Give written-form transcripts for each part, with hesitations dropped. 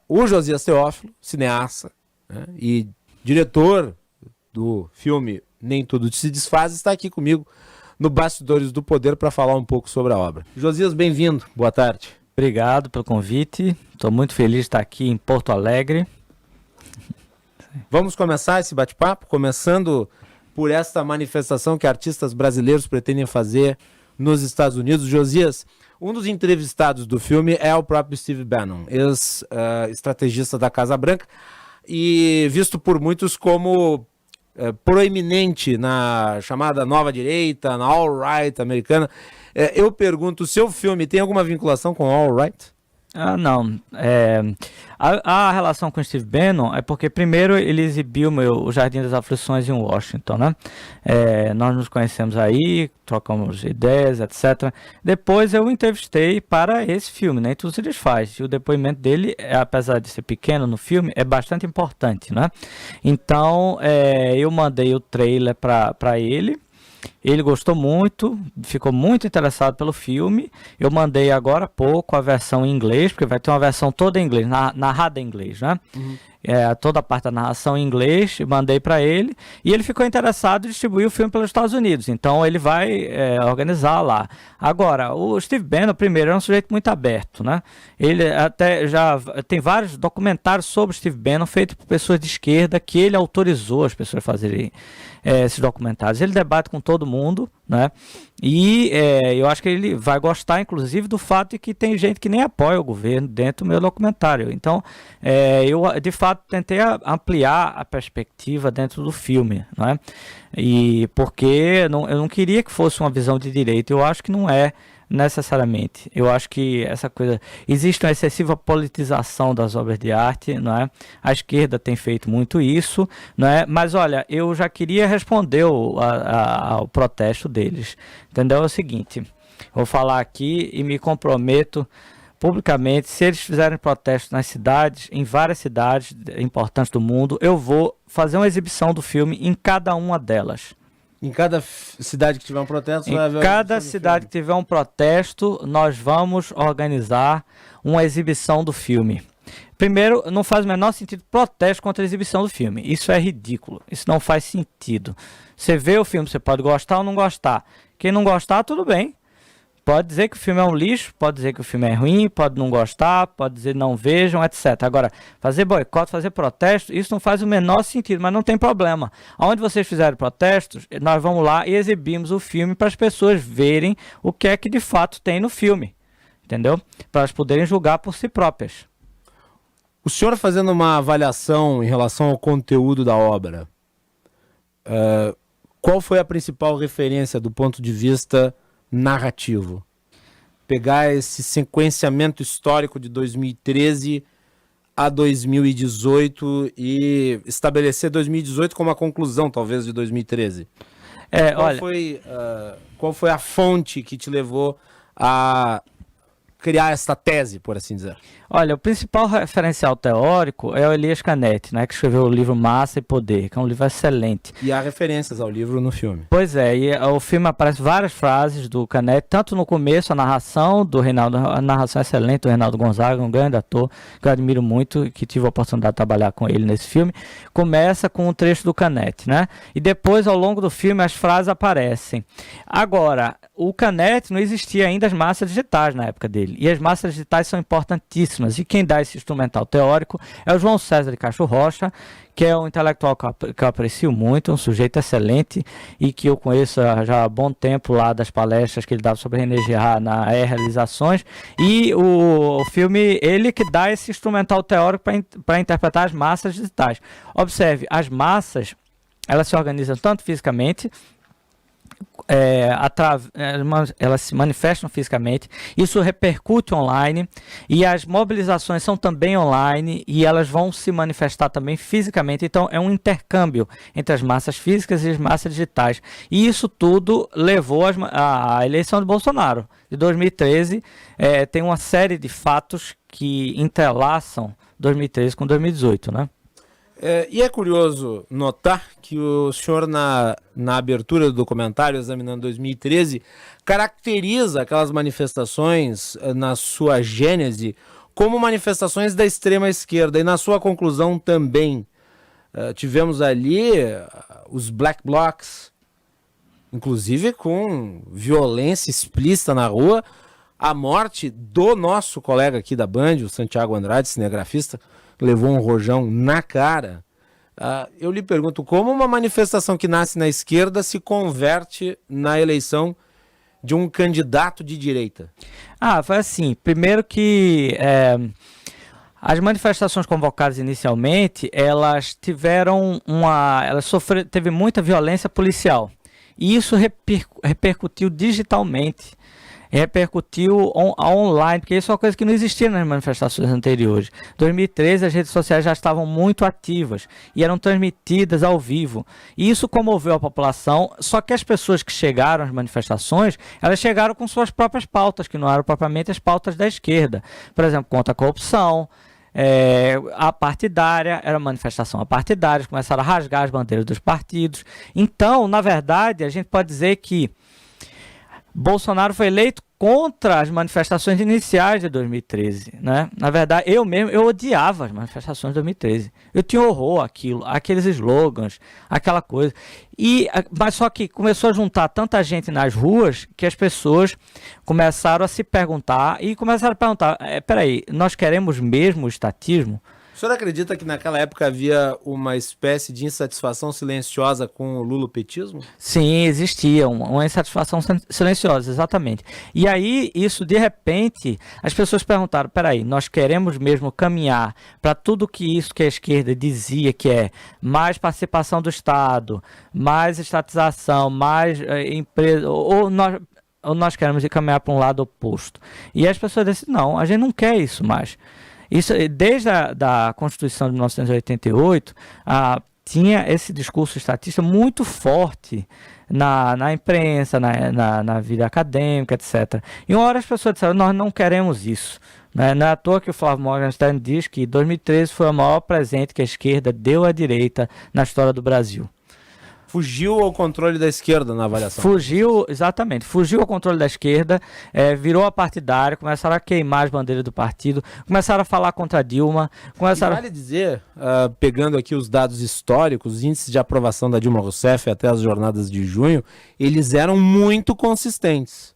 O Josias Teófilo, cineasta, né, e diretor do filme Nem Tudo Se Desfaz, está aqui comigo no Bastidores do Poder para falar um pouco sobre a obra. Josias, bem-vindo. Boa tarde. Obrigado pelo convite. Estou muito feliz de estar aqui em Porto Alegre. Vamos começar esse bate-papo, começando por esta manifestação que artistas brasileiros pretendem fazer nos Estados Unidos. Josias, um dos entrevistados do filme é o próprio Steve Bannon, ex-estrategista da Casa Branca e visto por muitos como proeminente na chamada nova direita, na alt-right americana. Eu pergunto, o seu filme tem alguma vinculação com alt-right? Não. A relação com o Steve Bannon é porque primeiro ele exibiu o Jardim das Aflições em Washington, né? Nós nos conhecemos aí, trocamos ideias, etc. Depois eu o entrevistei para esse filme, né? Tudo se desfaz. E o depoimento dele, apesar de ser pequeno no filme, é bastante importante, né? Então, eu mandei o trailer para ele. Ele gostou muito, ficou muito interessado pelo filme. Eu mandei agora há pouco a versão em inglês, porque vai ter uma versão toda em inglês, narrada em inglês, né? Uhum. Toda a parte da narração em inglês, mandei para ele. E ele ficou interessado em distribuir o filme pelos Estados Unidos. Então ele vai organizar lá. Agora, o Steve Bannon, primeiro, é um sujeito muito aberto, né? Ele até já tem vários documentários sobre o Steve Bannon feitos por pessoas de esquerda que ele autorizou as pessoas a fazerem esses documentários. Ele debate com todo mundo, né? E eu acho que ele vai gostar, inclusive, do fato de que tem gente que nem apoia o governo dentro do meu documentário. Então, eu, de fato, tentei ampliar a perspectiva dentro do filme, né? E porque eu não queria que fosse uma visão de direita. Eu acho que não é necessariamente. Eu acho que essa coisa... Existe uma excessiva politização das obras de arte, não é? A esquerda tem feito muito isso, não é? Mas, olha, eu já queria responder ao protesto deles. Entendeu? É o seguinte, vou falar aqui e me comprometo publicamente, se eles fizerem protesto nas cidades, em várias cidades importantes do mundo, eu vou fazer uma exibição do filme em cada uma delas. Em cada cidade que tiver um protesto... Em cada cidade que tiver um protesto, nós vamos organizar uma exibição do filme. Primeiro, não faz o menor sentido protesto contra a exibição do filme. Isso é ridículo. Isso não faz sentido. Você vê o filme, você pode gostar ou não gostar. Quem não gostar, tudo bem. Pode dizer que o filme é um lixo, pode dizer que o filme é ruim, pode não gostar, pode dizer não vejam, etc. Agora, fazer boicote, fazer protesto, isso não faz o menor sentido, mas não tem problema. Onde vocês fizerem protestos, nós vamos lá e exibimos o filme para as pessoas verem o que é que de fato tem no filme, entendeu? Para elas poderem julgar por si próprias. O senhor fazendo uma avaliação em relação ao conteúdo da obra, qual foi a principal referência do ponto de vista narrativo? Pegar esse sequenciamento histórico de 2013 a 2018 e estabelecer 2018 como a conclusão, talvez, de 2013. Qual foi a fonte que te levou a criar essa tese, por assim dizer? Olha, o principal referencial teórico é o Elias Canetti, né, que escreveu o livro Massa e Poder, que é um livro excelente. E há referências ao livro no filme. Pois é, e o filme aparece várias frases do Canetti, tanto no começo, a narração do Reinaldo, a narração excelente do Reinaldo Gonzaga, um grande ator, que eu admiro muito, que tive a oportunidade de trabalhar com ele nesse filme, começa com um trecho do Canetti, né? E depois, ao longo do filme, as frases aparecem. Agora, o Canetti não existia ainda as massas digitais na época dele, e as massas digitais são importantíssimas. E quem dá esse instrumental teórico é o João César de Castro Rocha, que é um intelectual que eu aprecio muito, um sujeito excelente e que eu conheço já há bom tempo lá das palestras que ele dava sobre René Girard na Realizações. E o filme, ele que dá esse instrumental teórico para interpretar as massas digitais. Observe, as massas, elas se organizam tanto fisicamente, elas se manifestam fisicamente, isso repercute online e as mobilizações são também online e elas vão se manifestar também fisicamente, então é um intercâmbio entre as massas físicas e as massas digitais, e isso tudo levou à eleição de Bolsonaro de 2013. Tem uma série de fatos que entrelaçam 2013 com 2018, né? E é curioso notar que o senhor, na abertura do documentário, examinando 2013, caracteriza aquelas manifestações, na sua gênese, como manifestações da extrema esquerda. E na sua conclusão também tivemos ali os black blocs, inclusive com violência explícita na rua, a morte do nosso colega aqui da Band, o Santiago Andrade, cinegrafista, levou um rojão na cara. Eu lhe pergunto, como uma manifestação que nasce na esquerda se converte na eleição de um candidato de direita? Foi assim, primeiro que as manifestações convocadas inicialmente, elas tiveram teve muita violência policial, e isso repercutiu digitalmente, repercutiu online, porque isso é uma coisa que não existia nas manifestações anteriores. Em 2013, as redes sociais já estavam muito ativas e eram transmitidas ao vivo. E isso comoveu a população, só que as pessoas que chegaram às manifestações, elas chegaram com suas próprias pautas, que não eram propriamente as pautas da esquerda. Por exemplo, contra a corrupção, a partidária, era manifestação apartidária, começaram a rasgar as bandeiras dos partidos. Então, na verdade, a gente pode dizer que Bolsonaro foi eleito contra as manifestações iniciais de 2013, né? Na verdade, eu odiava as manifestações de 2013. Eu tinha horror àquilo, aqueles slogans, aquela coisa. Mas só que começou a juntar tanta gente nas ruas que as pessoas começaram a se perguntar peraí, nós queremos mesmo o estatismo? O senhor acredita que naquela época havia uma espécie de insatisfação silenciosa com o lulopetismo? Sim, existia uma insatisfação silenciosa, exatamente. E aí, isso de repente, as pessoas perguntaram, peraí, nós queremos mesmo caminhar para tudo isso que a esquerda dizia, que é mais participação do Estado, mais estatização, mais empresa, ou nós queremos ir caminhar para um lado oposto. E as pessoas disseram, não, a gente não quer isso mais. Isso, desde a Constituição de 1988, tinha esse discurso estatista muito forte na imprensa, na vida acadêmica, etc. E uma hora as pessoas disseram, nós não queremos isso. Né? Não é à toa que o Flávio Morgenstern diz que 2013 foi o maior presente que a esquerda deu à direita na história do Brasil. Fugiu ao controle da esquerda na avaliação. Exatamente. Fugiu ao controle da esquerda, virou a partidária, começaram a queimar as bandeiras do partido, começaram a falar contra a Dilma. Vale dizer, pegando aqui os dados históricos, os índices de aprovação da Dilma Rousseff até as jornadas de junho, eles eram muito consistentes.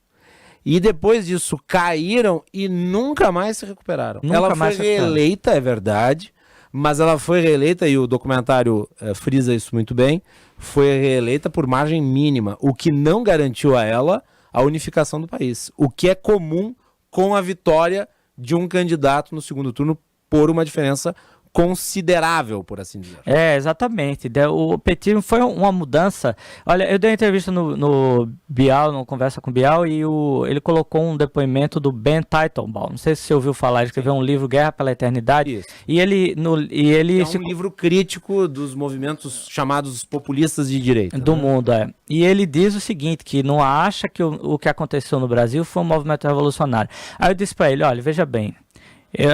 E depois disso caíram e nunca mais se recuperaram. Ela foi reeleita, é verdade, mas ela foi reeleita, e o documentário frisa isso muito bem, foi reeleita por margem mínima, o que não garantiu a ela a unificação do país. O que é comum com a vitória de um candidato no segundo turno por uma diferença considerável, por assim dizer. Exatamente. O petismo foi uma mudança. Olha, eu dei uma entrevista no Bial, numa conversa com o Bial, e ele colocou um depoimento do Ben Teitelbaum. Não sei se você ouviu falar, ele escreveu um livro, Guerra pela Eternidade. Isso. E ele é um livro crítico dos movimentos chamados populistas de direita. Do mundo, E ele diz o seguinte, que não acha que o que aconteceu no Brasil foi um movimento revolucionário. Aí eu disse para ele, olha, veja bem,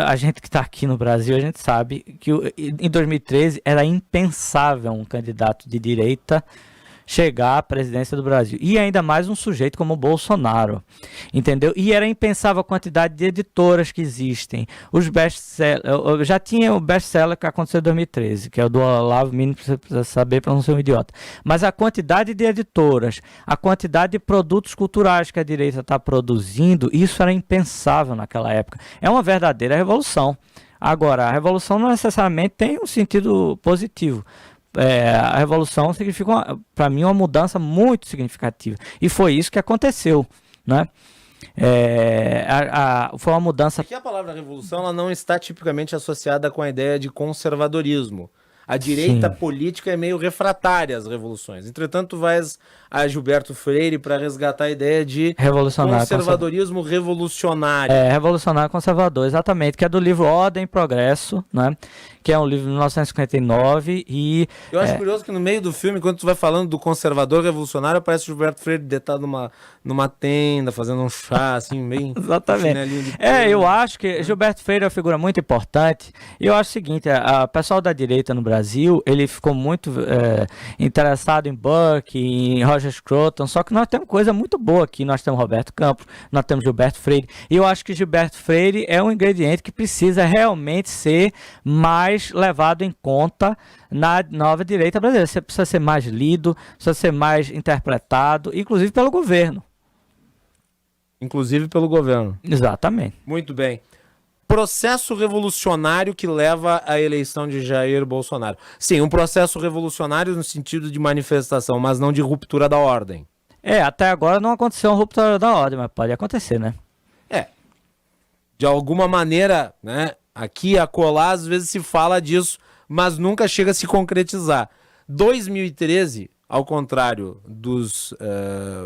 a gente que está aqui no Brasil, a gente sabe que em 2013 era impensável um candidato de direita chegar à presidência do Brasil. E ainda mais um sujeito como o Bolsonaro, entendeu? E era impensável a quantidade de editoras que existem. Os best-sellers, já tinha o best-seller que aconteceu em 2013, que é o do Olavo Mínimo, você precisa saber para não ser um idiota. Mas a quantidade de editoras, a quantidade de produtos culturais que a direita está produzindo, isso era impensável naquela época. É uma verdadeira revolução. Agora, a revolução não necessariamente tem um sentido positivo. A revolução significa, para mim, uma mudança muito significativa. E foi isso que aconteceu, né? Foi uma mudança... Aqui a palavra revolução ela não está tipicamente associada com a ideia de conservadorismo. A direita política é meio refratária às revoluções. Entretanto, tu vais a Gilberto Freire para resgatar a ideia de conservadorismo revolucionário. Revolucionário conservador, exatamente, que é do livro Ordem e Progresso, né? Que é um livro de 1959 e... Eu acho curioso que no meio do filme, quando tu vai falando do conservador revolucionário, aparece o Gilberto Freire deitado numa tenda, fazendo um chá, assim, meio... Exatamente. Eu acho que Gilberto Freire é uma figura muito importante. E eu acho o seguinte, o pessoal da direita no Brasil, Brasil, ele ficou muito interessado em Burke, em Roger Scruton, só que nós temos coisa muito boa aqui, nós temos Roberto Campos, nós temos Gilberto Freire, e eu acho que Gilberto Freire é um ingrediente que precisa realmente ser mais levado em conta na nova direita brasileira. Você precisa ser mais lido, precisa ser mais interpretado, inclusive pelo governo. Inclusive pelo governo. Exatamente. Muito bem. Processo revolucionário que leva à eleição de Jair Bolsonaro. Sim, um processo revolucionário no sentido de manifestação, mas não de ruptura da ordem. Até agora não aconteceu uma ruptura da ordem, mas pode acontecer, né? De alguma maneira, né, aqui e acolá, às vezes se fala disso, mas nunca chega a se concretizar. 2013, ao contrário dos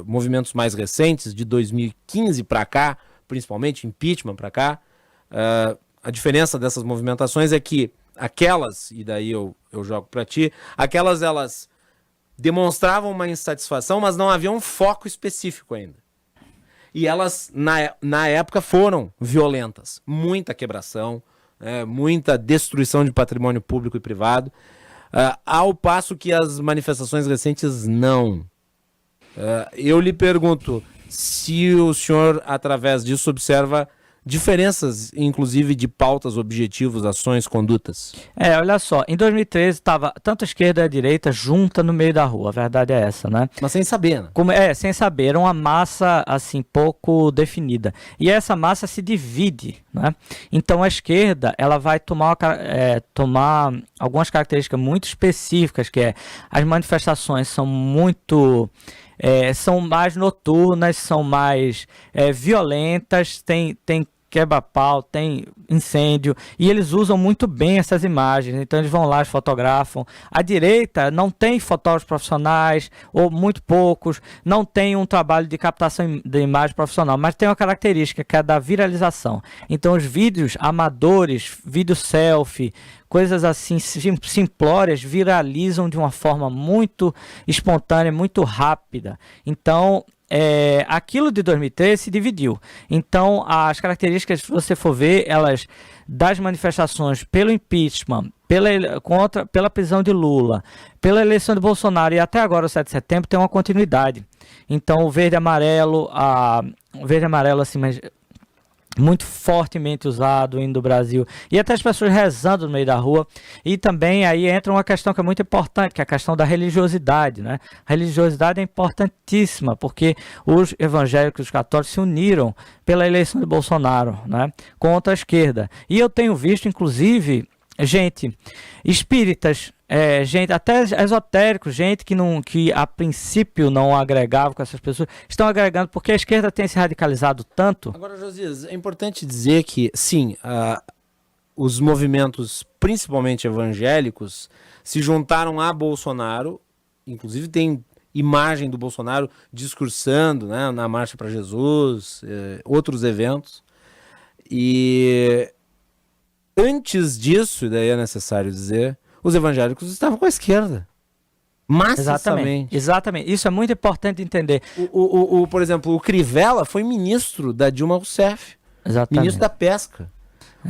movimentos mais recentes, de 2015 para cá, principalmente impeachment para cá, a diferença dessas movimentações é que aquelas, e daí eu jogo para ti, aquelas elas demonstravam uma insatisfação, mas não havia um foco específico ainda. E elas, na época, foram violentas. Muita quebração, muita destruição de patrimônio público e privado, ao passo que as manifestações recentes não. Eu lhe pergunto se o senhor, através disso, observa diferenças, inclusive, de pautas, objetivos, ações, condutas. Olha só, em 2013 estava tanto a esquerda e a direita junta no meio da rua, a verdade é essa, né? Mas sem saber, né? Sem saber, era uma massa, assim, pouco definida. E essa massa se divide, né? Então a esquerda, ela vai tomar algumas características muito específicas, que as manifestações são muito... são mais noturnas, são mais violentas, tem quebra-pau, tem incêndio, e eles usam muito bem essas imagens, então eles vão lá e fotografam. A direita não tem fotógrafos profissionais, ou muito poucos, não tem um trabalho de captação de imagem profissional, mas tem uma característica que é a da viralização. Então os vídeos amadores, vídeo selfie, coisas assim simplórias viralizam de uma forma muito espontânea, muito rápida. Então, aquilo de 2013 se dividiu. Então, as características, se você for ver, elas das manifestações pelo impeachment, pela prisão de Lula, pela eleição de Bolsonaro e até agora o 7 de setembro tem uma continuidade. Então, o verde e amarelo, assim, mas muito fortemente usado indo do Brasil, e até as pessoas rezando no meio da rua. E também aí entra uma questão que é muito importante, que é a questão da religiosidade, né? A religiosidade é importantíssima, porque os evangélicos e os católicos se uniram pela eleição de Bolsonaro, né? Contra a esquerda. E eu tenho visto, inclusive, gente espíritas, gente até esotéricos, gente que a princípio não agregava com essas pessoas, estão agregando porque a esquerda tem se radicalizado tanto. Agora, Josias, é importante dizer que, sim, os movimentos, principalmente evangélicos, se juntaram a Bolsonaro, inclusive tem imagem do Bolsonaro discursando, né, na Marcha para Jesus, outros eventos, e antes disso, e daí é necessário dizer, os evangélicos estavam com a esquerda. Maciçamente. Exatamente. Isso é muito importante entender. Por exemplo, o Crivella foi ministro da Dilma Rousseff. Exatamente. Ministro da Pesca.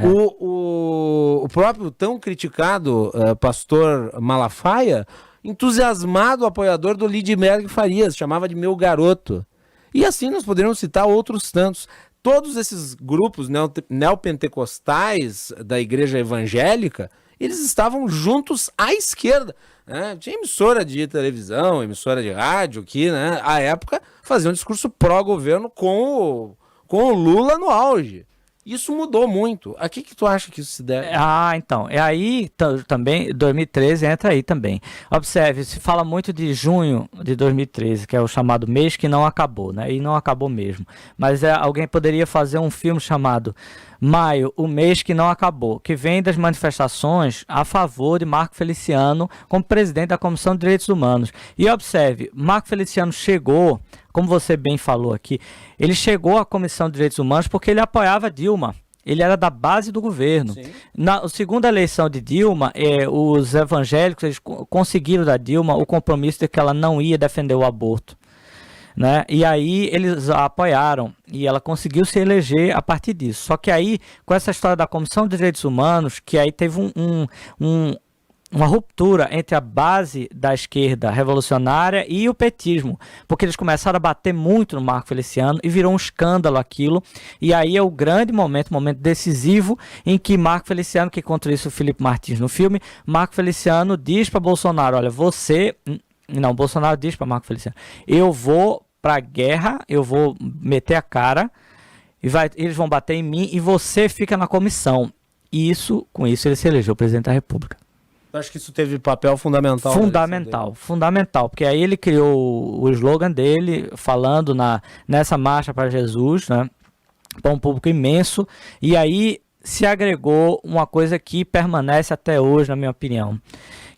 O próprio tão criticado pastor Malafaia, entusiasmado apoiador do Lidmerg Farias, chamava de meu garoto. E assim nós poderíamos citar outros tantos. Todos esses grupos neopentecostais da igreja evangélica, eles estavam juntos à esquerda, né? Tinha emissora de televisão, emissora de rádio que, né, à época, fazia um discurso pró-governo com o Lula no auge. Isso mudou muito. A que tu acha que isso se deve? Então, aí também, 2013 entra aí também. Observe, se fala muito de junho de 2013, que é o chamado mês que não acabou, né? E não acabou mesmo. Mas alguém poderia fazer um filme chamado Maio, o mês que não acabou, que vem das manifestações a favor de Marco Feliciano como presidente da Comissão de Direitos Humanos. E observe, Marco Feliciano chegou, como você bem falou aqui, ele chegou à Comissão de Direitos Humanos porque ele apoiava Dilma. Ele era da base do governo. Sim. Na segunda eleição de Dilma, os evangélicos eles conseguiram da Dilma o compromisso de que ela não ia defender o aborto, né? E aí eles a apoiaram e ela conseguiu se eleger a partir disso. Só que aí, com essa história da Comissão de Direitos Humanos, que aí teve uma ruptura entre a base da esquerda revolucionária e o petismo, porque eles começaram a bater muito no Marco Feliciano e virou um escândalo aquilo, e aí é o grande momento decisivo em que Marco Feliciano, que contra isso o Felipe Martins no filme, Marco Feliciano diz para Bolsonaro, olha, Bolsonaro diz para Marco Feliciano, eu vou pra guerra, eu vou meter a cara, eles vão bater em mim e você fica na comissão. E com isso ele se elegeu presidente da República. Eu acho que isso teve papel fundamental. Fundamental, porque aí ele criou o slogan dele, falando nessa marcha para Jesus, né, para um público imenso, e aí se agregou uma coisa que permanece até hoje, na minha opinião,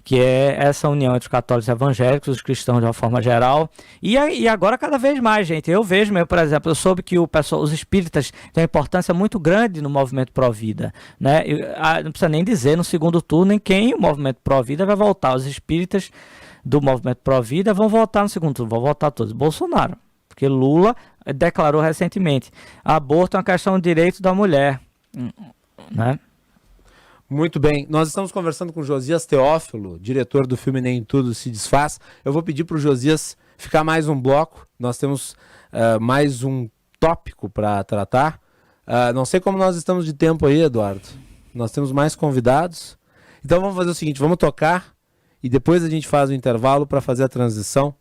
que é essa união entre os católicos e evangélicos, os cristãos de uma forma geral, e agora cada vez mais, gente. Eu vejo, por exemplo, eu soube que os espíritas têm uma importância muito grande no movimento pró-vida, né? Não precisa nem dizer no segundo turno em quem o movimento pró-vida vai voltar. Os espíritas do movimento pró-vida vão votar no segundo turno, vão votar todos. Bolsonaro, porque Lula declarou recentemente, aborto é uma questão de direito da mulher, né? Muito bem, nós estamos conversando com Josias Teófilo, diretor do filme Nem Tudo Se Desfaz. Eu vou pedir para o Josias ficar mais um bloco, nós temos mais um tópico para tratar. Não sei como nós estamos de tempo aí, Eduardo. Nós temos mais convidados. Então vamos fazer o seguinte, vamos tocar e depois a gente faz o intervalo para fazer a transição.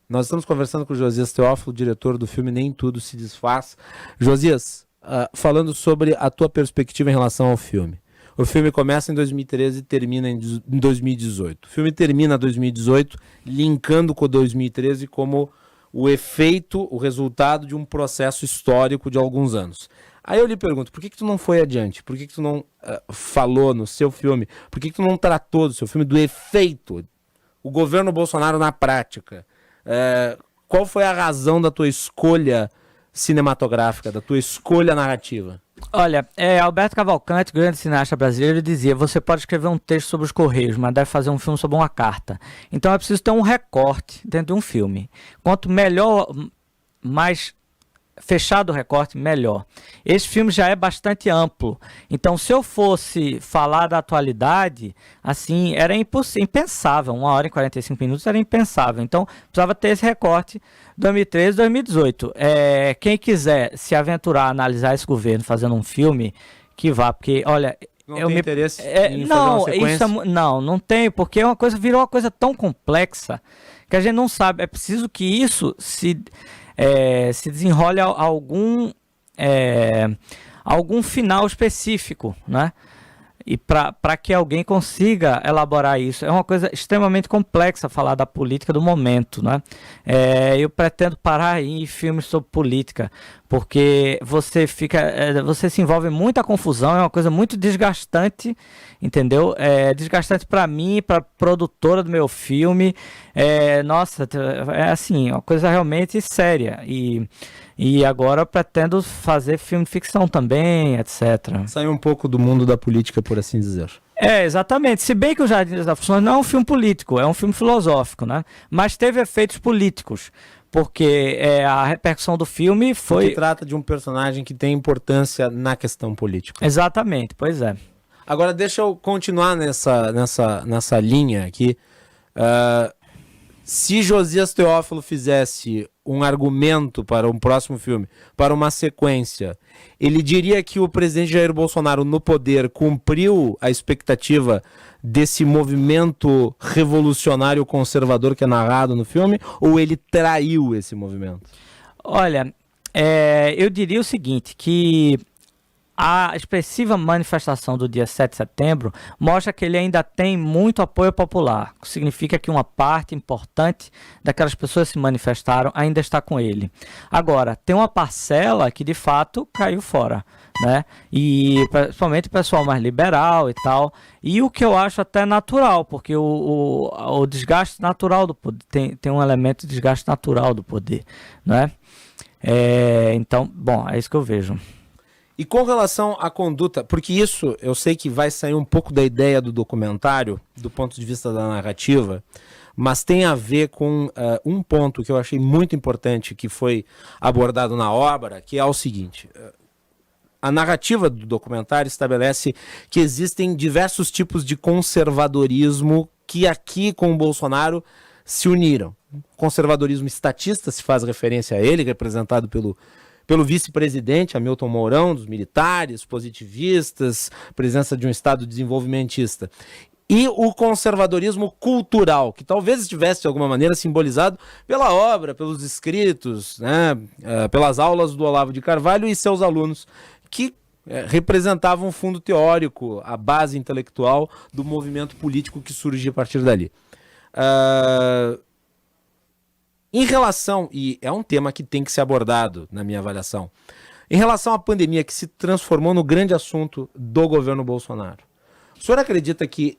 Nós estamos conversando com o Josias Teófilo, diretor do filme Nem Tudo Se Desfaz. Josias, falando sobre a tua perspectiva em relação ao filme. O filme começa em 2013 e termina em 2018. O filme termina em 2018, linkando com 2013 como o efeito, o resultado de um processo histórico de alguns anos. Aí eu lhe pergunto, por que tu não foi adiante? Por que tu não falou no seu filme? Por que tu não tratou do seu filme do efeito? O governo Bolsonaro na prática. Qual foi a razão da tua escolha cinematográfica, da tua escolha narrativa? Olha, Alberto Cavalcante, grande cineasta brasileiro, dizia, você pode escrever um texto sobre os Correios, mas deve fazer um filme sobre uma carta. Então é preciso ter um recorte dentro de um filme. Quanto melhor, mais fechado o recorte, melhor. Esse filme já é bastante amplo. Então, se eu fosse falar da atualidade, assim, era impensável. 1 hora e 45 minutos era impensável. Então, precisava ter esse recorte 2013, 2018. Quem quiser se aventurar a analisar esse governo fazendo um filme, que vá, porque, olha... Não tem interesse em fazer uma sequência? Não tem, porque virou uma coisa tão complexa que a gente não sabe. É preciso que isso se desenrole algum final específico, né? E para que alguém consiga elaborar isso. É uma coisa extremamente complexa falar da política do momento, né? Eu pretendo parar aí em filmes sobre política, porque você se envolve em muita confusão, é uma coisa muito desgastante, entendeu? Desgastante para mim, para produtora do meu filme. Nossa, é assim, uma coisa realmente séria. E agora eu pretendo fazer filme de ficção também, etc. Sair um pouco do mundo da política, por assim dizer. Exatamente. Se bem que o Jardim das Aflições não é um filme político, é um filme filosófico, né? Mas teve efeitos políticos, porque a repercussão do filme foi... Porque trata de um personagem que tem importância na questão política. Exatamente, pois é. Agora deixa eu continuar nessa linha aqui. Se Josias Teófilo fizesse um argumento para um próximo filme, para uma sequência, ele diria que o presidente Jair Bolsonaro no poder cumpriu a expectativa desse movimento revolucionário conservador que é narrado no filme, ou ele traiu esse movimento? Olha, eu diria o seguinte, que a expressiva manifestação do dia 7 de setembro mostra que ele ainda tem muito apoio popular. Significa que uma parte importante daquelas pessoas que se manifestaram ainda está com ele. Agora, tem uma parcela que de fato caiu fora, né? E principalmente o pessoal mais liberal e tal. E o que eu acho até natural, porque o desgaste natural do poder, tem um elemento de desgaste natural do poder, né? Então, bom, é isso que eu vejo. E com relação à conduta, porque isso eu sei que vai sair um pouco da ideia do documentário, do ponto de vista da narrativa, mas tem a ver com um ponto que eu achei muito importante que foi abordado na obra, que é o seguinte: A narrativa do documentário estabelece que existem diversos tipos de conservadorismo que aqui com o Bolsonaro se uniram. Conservadorismo estatista, se faz referência a ele, representado pelo vice-presidente Hamilton Mourão, dos militares, positivistas, presença de um Estado desenvolvimentista. E o conservadorismo cultural, que talvez estivesse de alguma maneira simbolizado pela obra, pelos escritos, né, pelas aulas do Olavo de Carvalho e seus alunos, que representavam um fundo teórico, a base intelectual do movimento político que surgia a partir dali. Em relação, e é um tema que tem que ser abordado na minha avaliação, em relação à pandemia que se transformou no grande assunto do governo Bolsonaro, o senhor acredita que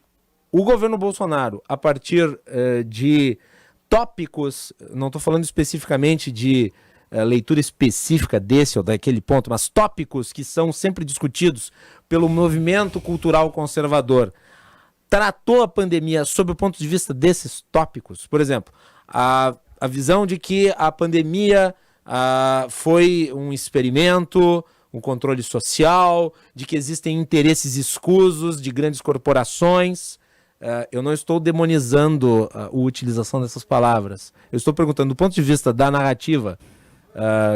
o governo Bolsonaro, a partir de tópicos, não estou falando especificamente de leitura específica desse ou daquele ponto, mas tópicos que são sempre discutidos pelo movimento cultural conservador, tratou a pandemia sob o ponto de vista desses tópicos? Por exemplo, a visão de que a pandemia foi um experimento, um controle social, de que existem interesses escusos de grandes corporações. Eu não estou demonizando a utilização dessas palavras. Eu estou perguntando, do ponto de vista da narrativa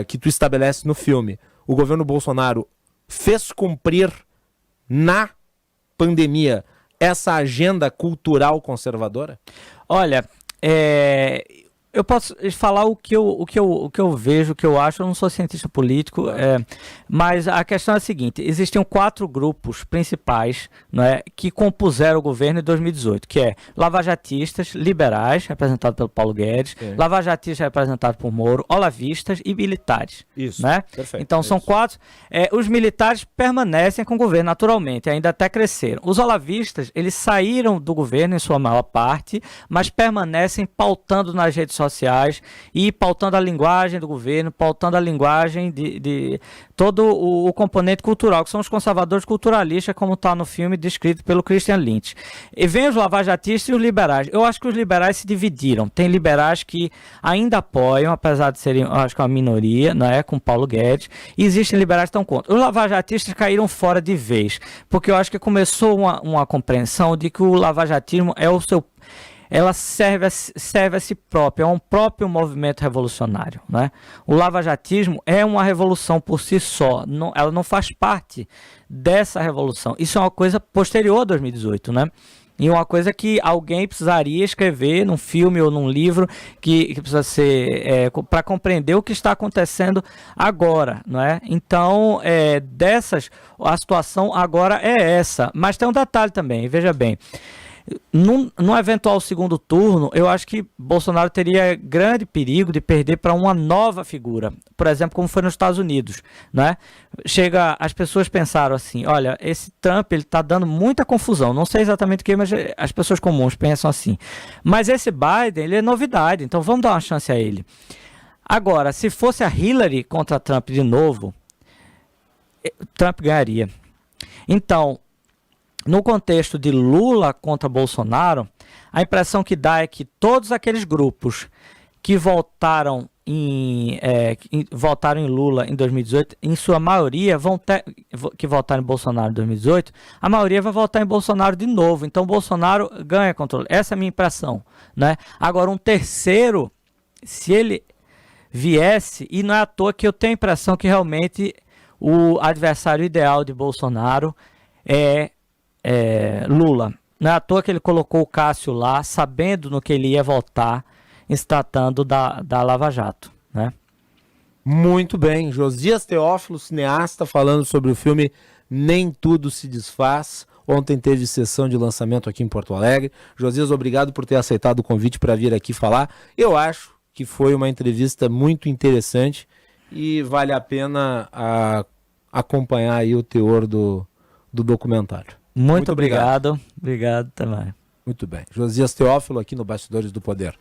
que tu estabelece no filme, o governo Bolsonaro fez cumprir na pandemia essa agenda cultural conservadora? Olha, eu posso falar o que eu vejo, o que eu acho. Eu não sou cientista político, mas a questão é a seguinte: existiam 4 grupos principais, né, que compuseram o governo em 2018, que é lavajatistas, liberais, representados pelo Paulo Guedes, lavajatistas representados por Moro, olavistas e militares. Isso, né? Perfeito. Então são 4. Os militares permanecem com o governo naturalmente, ainda até cresceram. Os olavistas, eles saíram do governo em sua maior parte, mas permanecem pautando nas redes sociais e pautando a linguagem do governo, pautando a linguagem de todo o componente cultural, que são os conservadores culturalistas, como está no filme descrito pelo Christian Lynch. E vem os lavajatistas e os liberais. Eu acho que os liberais se dividiram. Tem liberais que ainda apoiam, apesar de serem, eu acho que uma minoria, né, com Paulo Guedes, e existem liberais que estão contra. Os lavajatistas caíram fora de vez, porque eu acho que começou uma compreensão de que o lavajatismo é o seu... ela serve a si própria, é um próprio movimento revolucionário, né? O lavajatismo é uma revolução por si só, ela não faz parte dessa revolução. Isso é uma coisa posterior a 2018, né? E uma coisa que alguém precisaria escrever num filme ou num livro que precisa ser para compreender o que está acontecendo agora, não é? Então, a situação agora é essa. Mas tem um detalhe também, veja bem. Num eventual segundo turno, eu acho que Bolsonaro teria grande perigo de perder para uma nova figura, por exemplo, como foi nos Estados Unidos, né? As pessoas pensaram assim: olha, esse Trump, ele está dando muita confusão, não sei exatamente o que, mas as pessoas comuns pensam assim. Mas esse Biden, ele é novidade, então vamos dar uma chance a ele. Agora, se fosse a Hillary contra Trump de novo, Trump ganharia. Então, no contexto de Lula contra Bolsonaro, a impressão que dá é que todos aqueles grupos que votaram em Lula em 2018, em sua maioria, que votaram em Bolsonaro em 2018, a maioria vai votar em Bolsonaro de novo. Então, Bolsonaro ganha controle. Essa é a minha impressão, né? Agora, um terceiro, se ele viesse, e não é à toa que eu tenho a impressão que realmente o adversário ideal de Bolsonaro é Lula. Não é à toa que ele colocou o Cássio lá, sabendo no que ele ia votar, se tratando da Lava Jato, né? Muito bem. Josias Teófilo, cineasta, falando sobre o filme Nem Tudo Se Desfaz. Ontem teve sessão de lançamento aqui em Porto Alegre. Josias, obrigado por ter aceitado o convite para vir aqui falar. Eu acho que foi uma entrevista muito interessante e vale a pena acompanhar aí o teor do documentário. Muito obrigado. Obrigado também. Muito bem. Josias Teófilo aqui no Bastidores do Poder.